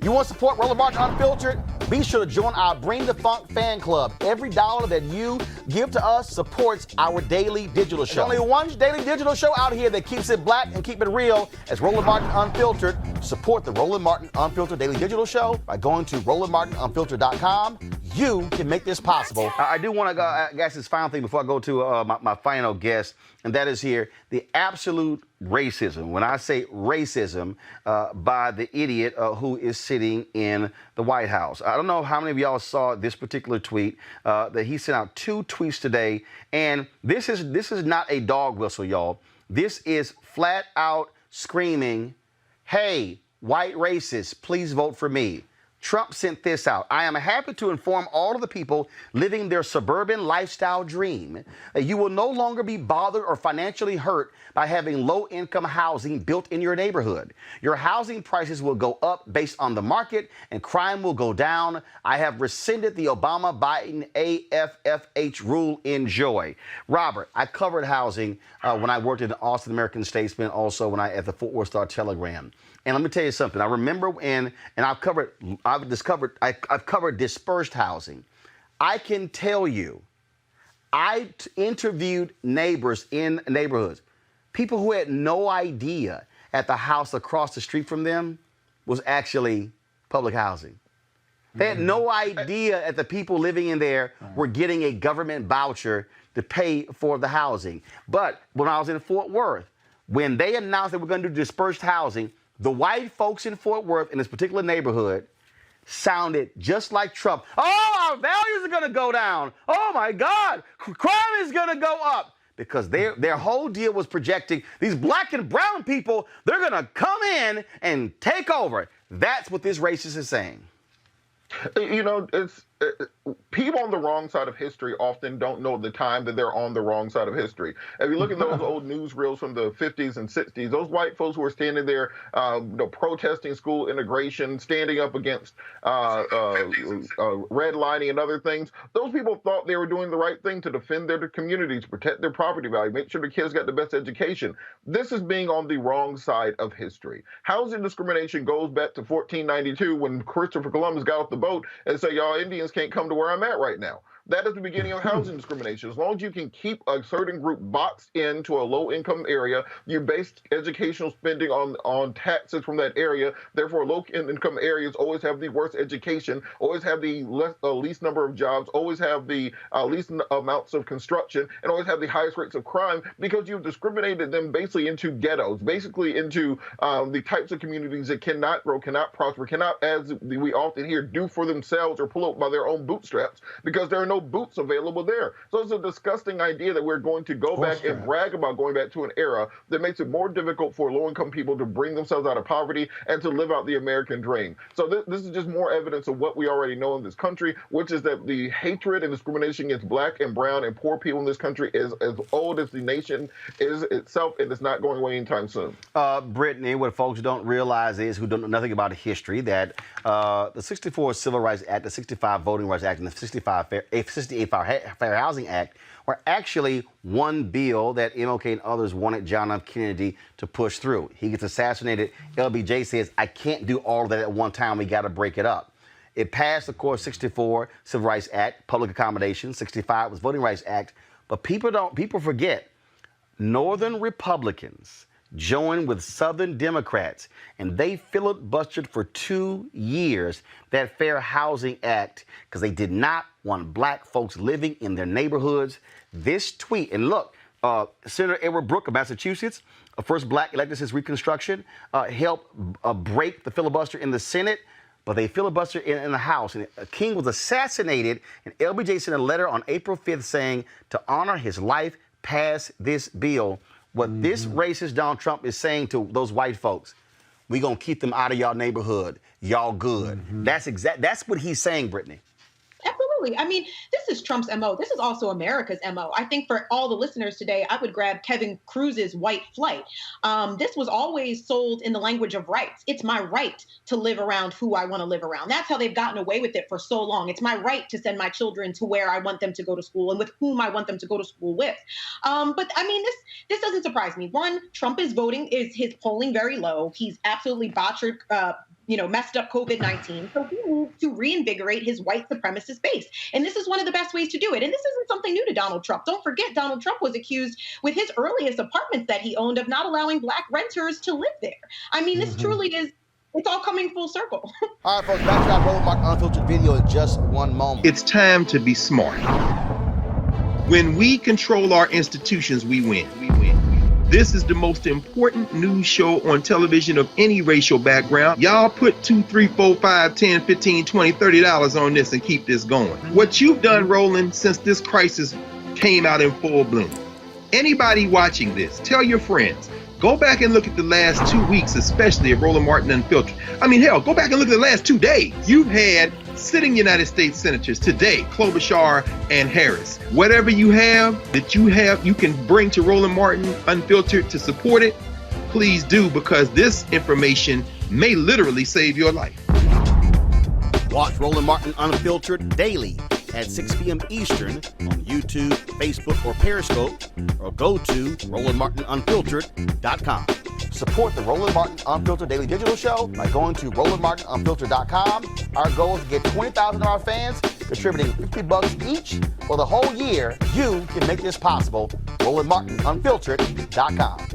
You want to support Roland Martin Unfiltered? Be sure to join our Bring the Funk fan club. Every dollar that you give to us supports our daily digital show. There's only one daily digital show out here that keeps it black and keep it real. As Roland Martin Unfiltered. Support the Roland Martin Unfiltered daily digital show by going to RolandMartinUnfiltered.com. You can make this possible. I do want to ask this final thing before I go to my final guest, and that is here, the absolute racism. When I say racism, by the idiot who is sitting in the White House. I don't know how many of y'all saw this particular tweet that he sent out 2 tweets today, and this is not a dog whistle, y'all. This is flat out screaming, "Hey, white racists, please vote for me." Trump sent this out. "I am happy to inform all of the people living their suburban lifestyle dream that you will no longer be bothered or financially hurt by having low-income housing built in your neighborhood. Your housing prices will go up based on the market and crime will go down. I have rescinded the Obama-Biden AFFH rule. Enjoy." Robert, I covered housing when I worked in the Austin American Statesman, also when I at the Fort Worth Star-Telegram. And let me tell you something. I remember I've covered dispersed housing. I can tell you, I interviewed neighbors in neighborhoods, people who had no idea at the house across the street from them was actually public housing. They had no idea that the people living in there were getting a government voucher to pay for the housing. But when I was in Fort Worth, when they announced that we're going to do dispersed housing, the white folks in Fort Worth in this particular neighborhood sounded just like Trump. "Oh, our values are going to go down. Oh, my God, crime is going to go up." Because their whole deal was projecting these black and brown people, they're going to come in and take over. That's what this racist is saying. You know, people on the wrong side of history often don't know the time that they're on the wrong side of history. If you look at those old newsreels from the 50s and 60s, those white folks who were standing there, protesting school integration, standing up against redlining and other things, those people thought they were doing the right thing to defend their communities, to protect their property value, make sure the kids got the best education. This is being on the wrong side of history. Housing discrimination goes back to 1492 when Christopher Columbus got off the boat and said, "Y'all Indians can't come to where I'm at right now." That is the beginning of housing discrimination. As long as you can keep a certain group boxed into a low-income area, you base educational spending on taxes from that area. Therefore, low-income areas always have the worst education, always have the least number of jobs, always have the least amounts of construction, and always have the highest rates of crime because you've discriminated them basically into ghettos, basically into the types of communities that cannot grow, cannot prosper, cannot, as we often hear, do for themselves or pull up by their own bootstraps because there are no boots available there. So it's a disgusting idea that we're going to go back and brag about going back to an era that makes it more difficult for low-income people to bring themselves out of poverty and to live out the American dream. So this is just more evidence of what we already know in this country, which is that the hatred and discrimination against black and brown and poor people in this country is as old as the nation is itself, and it's not going away anytime soon. Brittany, what folks don't realize is, who don't know nothing about history, that the 64 Civil Rights Act, the 65 Voting Rights Act, and the 68 Fair Housing Act were actually one bill that MLK and others wanted John F. Kennedy to push through. He gets assassinated. LBJ says, "I can't do all of that at one time. We got to break it up." It passed, of course, 64 Civil Rights Act, public accommodation. 65 was Voting Rights Act. But people forget, Northern Republicans joined with Southern Democrats, and they filibustered for 2 years that Fair Housing Act because they did not want black folks living in their neighborhoods. This tweet, and look, Senator Edward Brooke of Massachusetts, first black elected since Reconstruction, helped break the filibuster in the Senate, but they filibustered in the House. And King was assassinated, and LBJ sent a letter on April 5th saying, to honor his life, pass this bill. What this racist Donald Trump is saying to those white folks, we gonna keep them out of y'all neighborhood. Y'all good. That's what he's saying, Brittany. Absolutely. I mean, this is Trump's MO. This is also America's MO. I think for all the listeners today, I would grab Kevin Cruz's White Flight. This was always sold in the language of rights. It's my right to live around who I want to live around. That's how they've gotten away with it for so long. It's my right to send my children to where I want them to go to school and with whom I want them to go to school with. But I mean, this doesn't surprise me. One, Trump is his polling very low. He's absolutely botched messed up COVID-19. So he needs to reinvigorate his white supremacist base. And this is one of the best ways to do it. And this isn't something new to Donald Trump. Don't forget, Donald Trump was accused with his earliest apartments that he owned of not allowing Black renters to live there. I mean, this truly is, it's all coming full circle. All right, folks, back to our Roland Martin Unfiltered video in just one moment. It's time to be smart. When we control our institutions, we win. This is the most important news show on television of any racial background. Y'all put $2, $3, $4, $5, $10, $15, $20, $30 on this and keep this going. What you've done, Roland, since this crisis came out in full bloom. Anybody watching this, tell your friends. Go back and look at the last 2 weeks, especially of Roland Martin Unfiltered. I mean, hell, go back and look at the last 2 days. You've had sitting United States senators today, Klobuchar and Harris. Whatever you have that you can bring to Roland Martin Unfiltered to support it, please do, because this information may literally save your life. Watch Roland Martin Unfiltered daily at 6 p.m. Eastern on YouTube, Facebook, or Periscope, or go to RolandMartinUnfiltered.com. Support the Roland Martin Unfiltered Daily Digital Show by going to RolandMartinUnfiltered.com. Our goal is to get 20,000 of our fans contributing $50 each for the whole year. You can make this possible. RolandMartinUnfiltered.com.